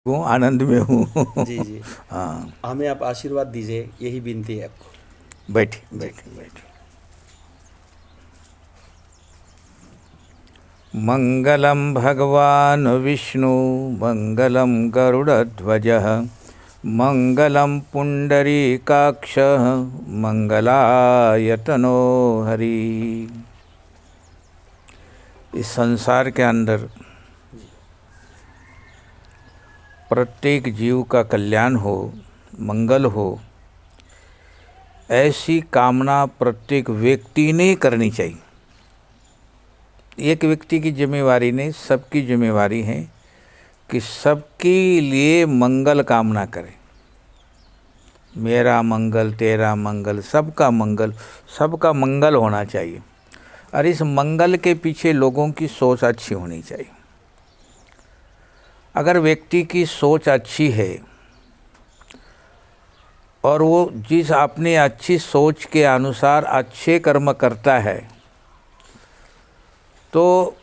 हूँ, आनंद में हूँ। जी जी। हाँ, हमें आप आशीर्वाद दीजिए, यही विनती है आपको। बैठिए जी। बैठिए बैठिए। मंगलम भगवान विष्णु, मंगलम गरुड़ध्वज, मंगलम पुंडरीकाक्ष, मंगलायतनो हरि। इस संसार के अंदर प्रत्येक जीव का कल्याण हो, मंगल हो, ऐसी कामना प्रत्येक व्यक्ति ने करनी चाहिए। एक व्यक्ति की जिम्मेवारी नहीं, सबकी जिम्मेवारी है कि सबके लिए मंगल कामना करें। मेरा मंगल, तेरा मंगल, सबका मंगल होना चाहिए। और इस मंगल के पीछे लोगों की सोच अच्छी होनी चाहिए। अगर व्यक्ति की सोच अच्छी है और वो जिस अपनी अच्छी सोच के अनुसार अच्छे कर्म करता है, तो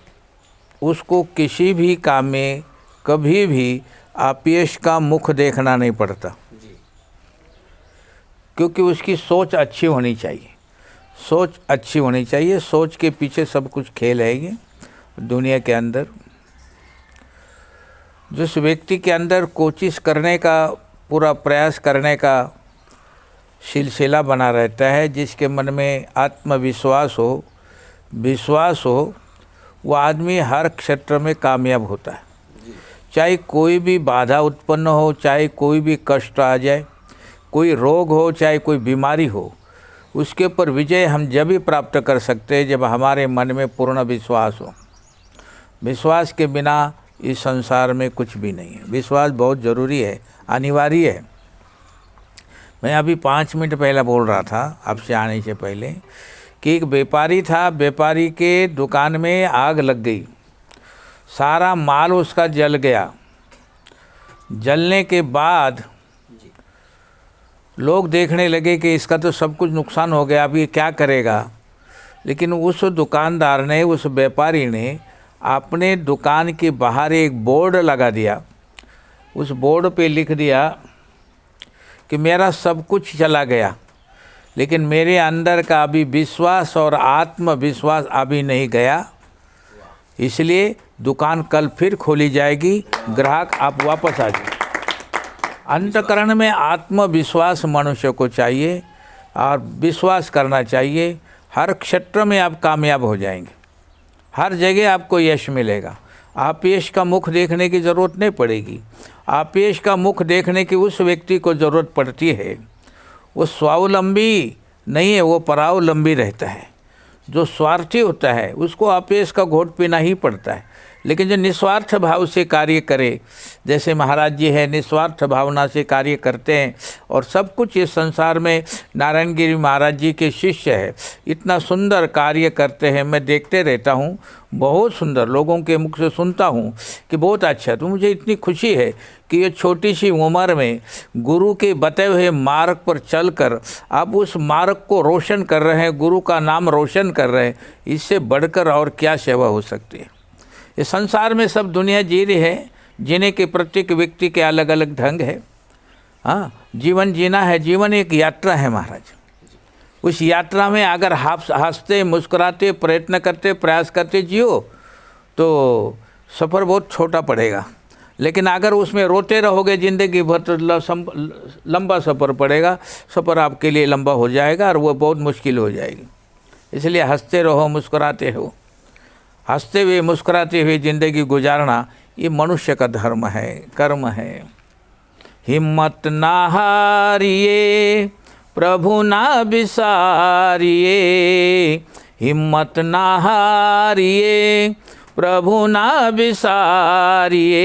उसको किसी भी काम में कभी भी अपयश का मुख देखना नहीं पड़ता, क्योंकि उसकी सोच अच्छी होनी चाहिए। सोच अच्छी होनी चाहिए, सोच के पीछे सब कुछ खेल है। ये दुनिया के अंदर जिस व्यक्ति के अंदर कोशिश करने का, पूरा प्रयास करने का सिलसिला बना रहता है, जिसके मन में आत्मविश्वास हो, विश्वास हो, वो आदमी हर क्षेत्र में कामयाब होता है। चाहे कोई भी बाधा उत्पन्न हो, चाहे कोई भी कष्ट आ जाए, कोई रोग हो, चाहे कोई बीमारी हो, उसके ऊपर विजय हम जब भी प्राप्त कर सकते हैं जब हमारे मन में पूर्ण विश्वास हो। विश्वास के बिना इस संसार में कुछ भी नहीं है। विश्वास बहुत ज़रूरी है, अनिवार्य है। मैं अभी 5 मिनट पहले बोल रहा था आपसे आने से पहले कि एक व्यापारी था, व्यापारी के दुकान में आग लग गई, सारा माल उसका जल गया। जलने के बाद लोग देखने लगे कि इसका तो सब कुछ नुकसान हो गया, अब ये क्या करेगा। लेकिन उस दुकानदार ने, उस व्यापारी ने अपने दुकान के बाहर एक बोर्ड लगा दिया। उस बोर्ड पे लिख दिया कि मेरा सब कुछ चला गया, लेकिन मेरे अंदर का अभी विश्वास और आत्मविश्वास अभी नहीं गया, इसलिए दुकान कल फिर खोली जाएगी, ग्राहक आप वापस आ जाए। अंतःकरण में आत्मविश्वास मनुष्य को चाहिए और विश्वास करना चाहिए। हर क्षेत्र में आप कामयाब हो जाएंगे, हर जगह आपको यश मिलेगा। आप यश का मुख देखने की ज़रूरत नहीं पड़ेगी। आप यश का मुख देखने की उस व्यक्ति को ज़रूरत पड़ती है, वो स्वावलंबी नहीं है, वो परावलंबी रहता है। जो स्वार्थी होता है उसको अपयश का घोट पीना ही पड़ता है। लेकिन जो निस्वार्थ भाव से कार्य करे, जैसे महाराज जी है, निस्वार्थ भावना से कार्य करते हैं और सब कुछ इस संसार में नारायण गिरी महाराज जी के शिष्य है, इतना सुंदर कार्य करते हैं। मैं देखते रहता हूँ, बहुत सुंदर, लोगों के मुख से सुनता हूँ कि बहुत अच्छा। तो मुझे इतनी खुशी है कि ये छोटी सी उम्र में गुरु के बताए हुए मार्ग पर चलकर आप उस मार्ग को रोशन कर रहे हैं, गुरु का नाम रोशन कर रहे हैं। इससे बढ़कर और क्या सेवा हो सकती है। इस संसार में सब दुनिया जी रही है, जीने के प्रत्येक व्यक्ति के अलग अलग ढंग है। हाँ, जीवन जीना है, जीवन एक यात्रा है महाराज। उस यात्रा में अगर हंसते मुस्कुराते प्रयत्न करते प्रयास करते जियो तो सफ़र बहुत छोटा पड़ेगा। लेकिन अगर उसमें रोते रहोगे ज़िंदगी भर तो लंबा सफ़र पड़ेगा, सफ़र आपके लिए लंबा हो जाएगा और वो बहुत मुश्किल हो जाएगी। इसलिए हंसते रहो, मुस्कुराते हो, हंसते हुए मुस्कुराते हुए ज़िंदगी गुजारना ये मनुष्य का धर्म है, कर्म है। हिम्मत ना हारिए, प्रभु ना बिसारिए, हिम्मत ना हारिए, प्रभु ना बिसारिए,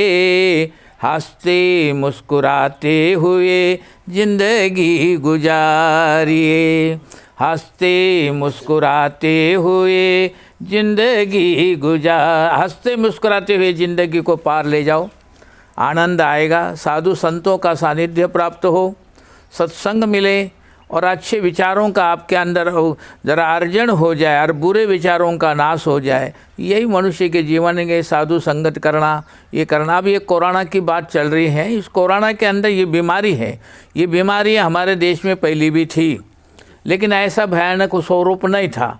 हंसते मुस्कुराते हुए ज़िंदगी गुजारिए, हंसते मुस्कुराते हुए ज़िंदगी हंसते मुस्कुराते हुए ज़िंदगी को पार ले जाओ, आनंद आएगा। साधु संतों का सानिध्य प्राप्त हो, सत्संग मिले और अच्छे विचारों का आपके अंदर ज़रा अर्जन हो जाए और बुरे विचारों का नाश हो जाए, यही मनुष्य के जीवन के साधु संगत करना, ये करना। अब ये कोरोना की बात चल रही है, इस कोरोना के अंदर ये बीमारी है, ये बीमारी हमारे देश में पहले भी थी, लेकिन ऐसा भयानक स्वरूप नहीं था।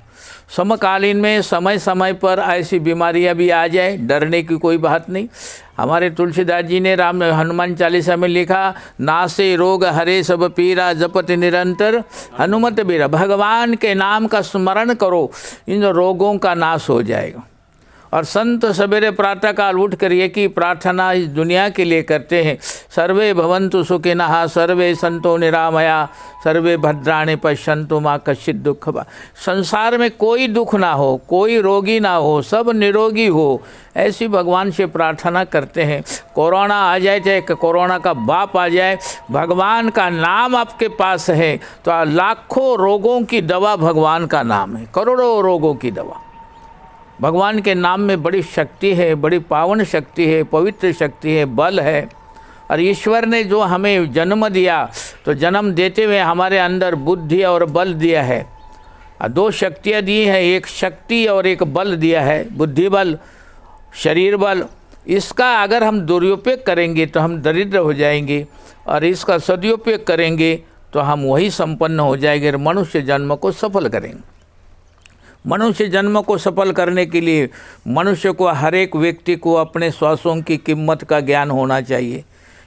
समकालीन में समय समय पर ऐसी बीमारियां भी आ जाए, डरने की कोई बात नहीं। हमारे तुलसीदास जी ने हनुमान चालीसा में लिखा, नासे रोग हरे सब पीरा जपत निरंतर हनुमत बीरा। भगवान के नाम का स्मरण करो, इन रोगों का नाश हो जाएगा। और संत सवेरे प्रातः काल उठ कर ये की प्रार्थना इस दुनिया के लिए करते हैं, सर्वे भवन्तु सुखिनः सर्वे सन्तो निरामया सर्वे भद्राणि पश्यन्तु मा कश्चित् दुःख। संसार में कोई दुख ना हो, कोई रोगी ना हो, सब निरोगी हो, ऐसी भगवान से प्रार्थना करते हैं। कोरोना आ जाए, चाहे कोरोना का बाप आ जाए, भगवान का नाम आपके पास है तो लाखों रोगों की दवा भगवान का नाम है, करोड़ों रोगों की दवा। भगवान के नाम में बड़ी शक्ति है, बड़ी पावन शक्ति है, पवित्र शक्ति है, बल है। और ईश्वर ने जो हमें जन्म दिया, तो जन्म देते हुए हमारे अंदर बुद्धि और बल दिया है। दो शक्तियाँ दी हैं, एक शक्ति और एक बल दिया है, बुद्धि बल, शरीर बल। इसका अगर हम दुरुपयोग करेंगे तो हम दरिद्र हो जाएंगे, और इसका सदुपयोग करेंगे तो हम वही संपन्न हो जाएंगे, मनुष्य जन्म को सफल करेंगे। मनुष्य जन्म को सफल करने के लिए मनुष्य को, हर एक व्यक्ति को अपने श्वासों की कीमत का ज्ञान होना चाहिए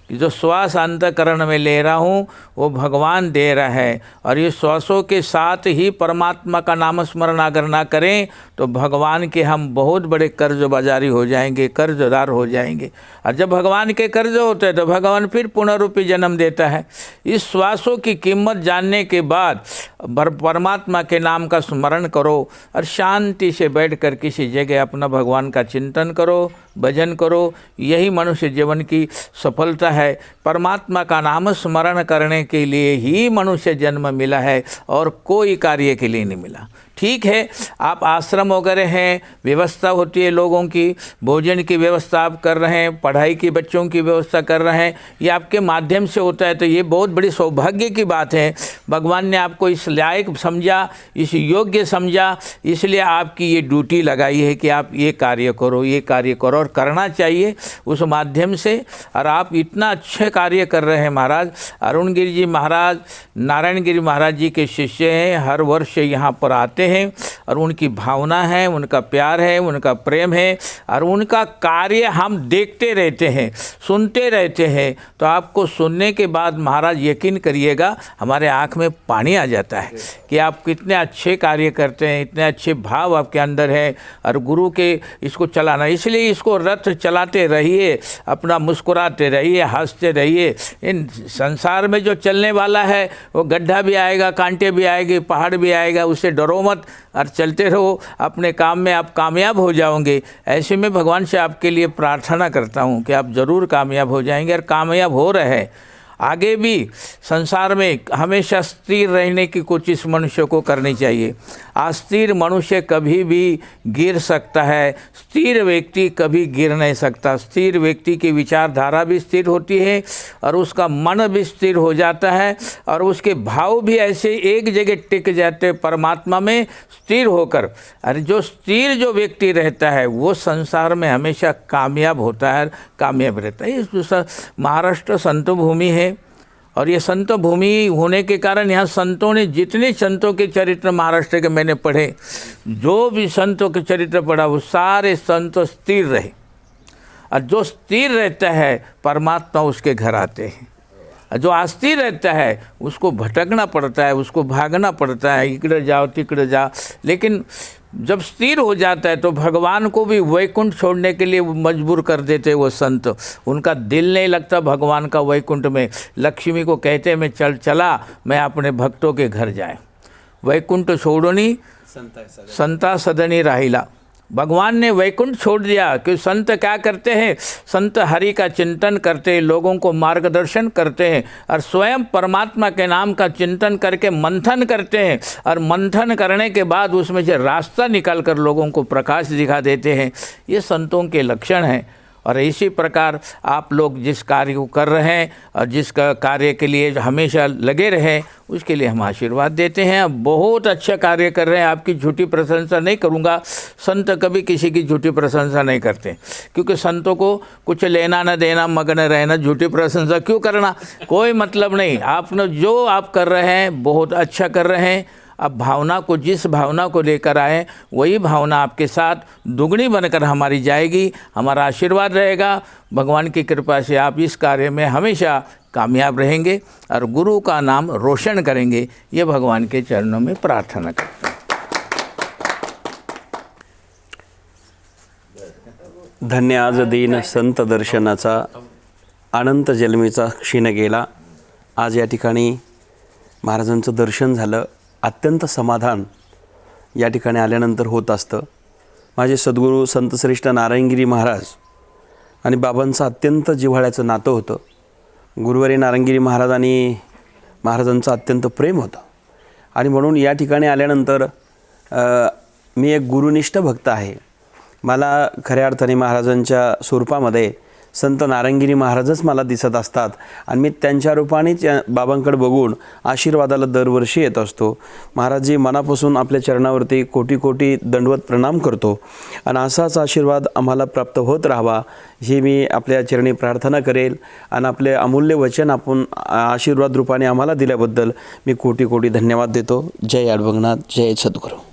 कि जो श्वास अंतःकरण में ले रहा हूँ वो भगवान दे रहा है, और ये श्वासों के साथ ही परमात्मा का नाम स्मरण अगर ना करें तो भगवान के हम बहुत बड़े कर्ज बाजारी हो जाएंगे, कर्जदार हो जाएंगे। और जब भगवान के कर्ज होते हैं तो भगवान फिर पुनरुपि जन्म देता है। इस श्वासों की कीमत जानने के बाद परमात्मा के नाम का स्मरण करो और शांति से बैठकर किसी जगह अपना भगवान का चिंतन करो, भजन करो। यही मनुष्य जीवन की सफलता है। परमात्मा का नाम स्मरण करने के लिए ही मनुष्य जन्म मिला है और कोई कार्य के लिए नहीं मिला। ठीक है, आप आश्रम वगैरह हैं, व्यवस्था होती है लोगों की, भोजन की व्यवस्था आप कर रहे हैं, पढ़ाई की बच्चों की व्यवस्था कर रहे हैं, ये आपके माध्यम से होता है, तो ये बहुत बड़ी सौभाग्य की बात है। भगवान ने आपको इस लायक समझा, इस योग्य समझा, इसलिए आपकी ये ड्यूटी लगाई है कि आप ये कार्य करो, ये कार्य करो, और करना चाहिए उस माध्यम से। और आप इतना अच्छे कार्य कर रहे हैं महाराज। अरुण गिरी जी महाराज नारायण गिरी महाराज जी के शिष्य हैं, हर वर्ष यहाँ पर आते हैं, और उनकी भावना है, उनका प्यार है, उनका प्रेम है, और उनका कार्य हम देखते रहते हैं, सुनते रहते हैं। तो आपको सुनने के बाद महाराज यकीन करिएगा हमारे आँख में पानी आ जाता है कि आप कितने अच्छे कार्य करते हैं, इतने अच्छे भाव आपके अंदर है। और गुरु के इसको चलाना, इसलिए इसको रथ चलाते रहिए, अपना मुस्कुराते रहिए, हंसते रहिए। इन संसार में जो चलने वाला है वो गड्ढा भी आएगा, कांटे भी आएंगे, पहाड़ भी आएगा, उससे डरो मत और चलते रहो, अपने काम में आप कामयाब हो जाओगे। ऐसे में भगवान से आपके लिए प्रार्थना करता हूँ कि आप ज़रूर कामयाब हो जाएंगे, और कामयाब हो रहे हैं। आगे भी संसार में हमेशा स्थिर रहने की कोशिश मनुष्य को करनी चाहिए। अस्थिर मनुष्य कभी भी गिर सकता है, स्थिर व्यक्ति कभी गिर नहीं सकता। स्थिर व्यक्ति की विचारधारा भी स्थिर होती है, और उसका मन भी स्थिर हो जाता है, और उसके भाव भी ऐसे एक जगह टिक जाते हैं परमात्मा में स्थिर होकर। और जो स्थिर जो व्यक्ति रहता है वो संसार में हमेशा कामयाब होता है, कामयाब रहता है। इस महाराष्ट्र संत भूमि है, और ये संत भूमि होने के कारण यहाँ संतों ने, जितने संतों के चरित्र महाराष्ट्र के मैंने पढ़े, जो भी संतों के चरित्र पढ़ा, वो सारे संत स्थिर रहे। और जो स्थिर रहता है परमात्मा उसके घर आते हैं, और जो अस्थिर रहता है उसको भटकना पड़ता है, उसको भागना पड़ता है, इकड़े जाओ तिकड़े जाओ। लेकिन जब स्थिर हो जाता है तो भगवान को भी वैकुंठ छोड़ने के लिए वो मजबूर कर देते वो संत। उनका दिल नहीं लगता भगवान का वैकुंठ में। लक्ष्मी को कहते मैं चला मैं अपने भक्तों के घर जाए, वैकुंठ छोड़ोनी संता सदनी राहिला। भगवान ने वैकुंठ छोड़ दिया कि संत क्या करते हैं, संत हरि का चिंतन करते हैं, लोगों को मार्गदर्शन करते हैं, और स्वयं परमात्मा के नाम का चिंतन करके मंथन करते हैं, और मंथन करने के बाद उसमें से रास्ता निकाल कर लोगों को प्रकाश दिखा देते हैं। ये संतों के लक्षण हैं। और इसी प्रकार आप लोग जिस कार्य को कर रहे हैं और जिस कार्य के लिए हमेशा लगे रहें, उसके लिए हम आशीर्वाद देते हैं। अब बहुत अच्छा कार्य कर रहे हैं, आपकी झूठी प्रशंसा नहीं करूँगा। संत कभी किसी की झूठी प्रशंसा नहीं करते, क्योंकि संतों को कुछ लेना न देना, मगन रहना, झूठी प्रशंसा क्यों करना, कोई मतलब नहीं। आपने जो आप कर रहे हैं बहुत अच्छा कर रहे हैं। अब भावना को, जिस भावना को लेकर आए वही भावना आपके साथ दुगनी बनकर हमारी जाएगी, हमारा आशीर्वाद रहेगा। भगवान की कृपा से आप इस कार्य में हमेशा कामयाब रहेंगे और गुरु का नाम रोशन करेंगे, ये भगवान के चरणों में प्रार्थना करते हैं। धन्य आज दिन संत दर्शनाचा अनंत जन्मीचा क्षीण गेला। आज या ठिकाणी महाराजांचं दर्शन झालं, अत्यंत समाधान या ठिकाणी आल्यानंतर होत असतं। माझे सद्गुरू संतश्रेष्ठ नारायणगिरी महाराज आणि बाबांचं अत्यंत जिव्हाळ्याचं नातं होतं। गुरुवारी नारायणगिरी महाराज आणि महाराजांचं अत्यंत प्रेम होतं आणि म्हणून या ठिकाणी आल्यानंतर मी एक गुरुनिष्ठ भक्त आहे। मला खऱ्या अर्थाने महाराजांच्या स्वरूपामध्ये संत नारायणगिरी महाराजच मला दिसत असतात आणि मी त्यांच्या रूपानेच बाबांकडे बघून आशीर्वादाला दरवर्षी येत असतो। महाराजजी, मनापासून आपल्या चरणावरती कोटी कोटी दंडवत प्रणाम करतो आणि असाच आशीर्वाद आम्हाला प्राप्त होत राहावा ही मी आपल्या चरणी प्रार्थना करेल आणि आपले अमूल्य वचन आपण आशीर्वाद रूपाने आम्हाला दिल्याबद्दल मी कोटी कोटी धन्यवाद देतो। जय अडभंगनाथ, जय सद्गुरू।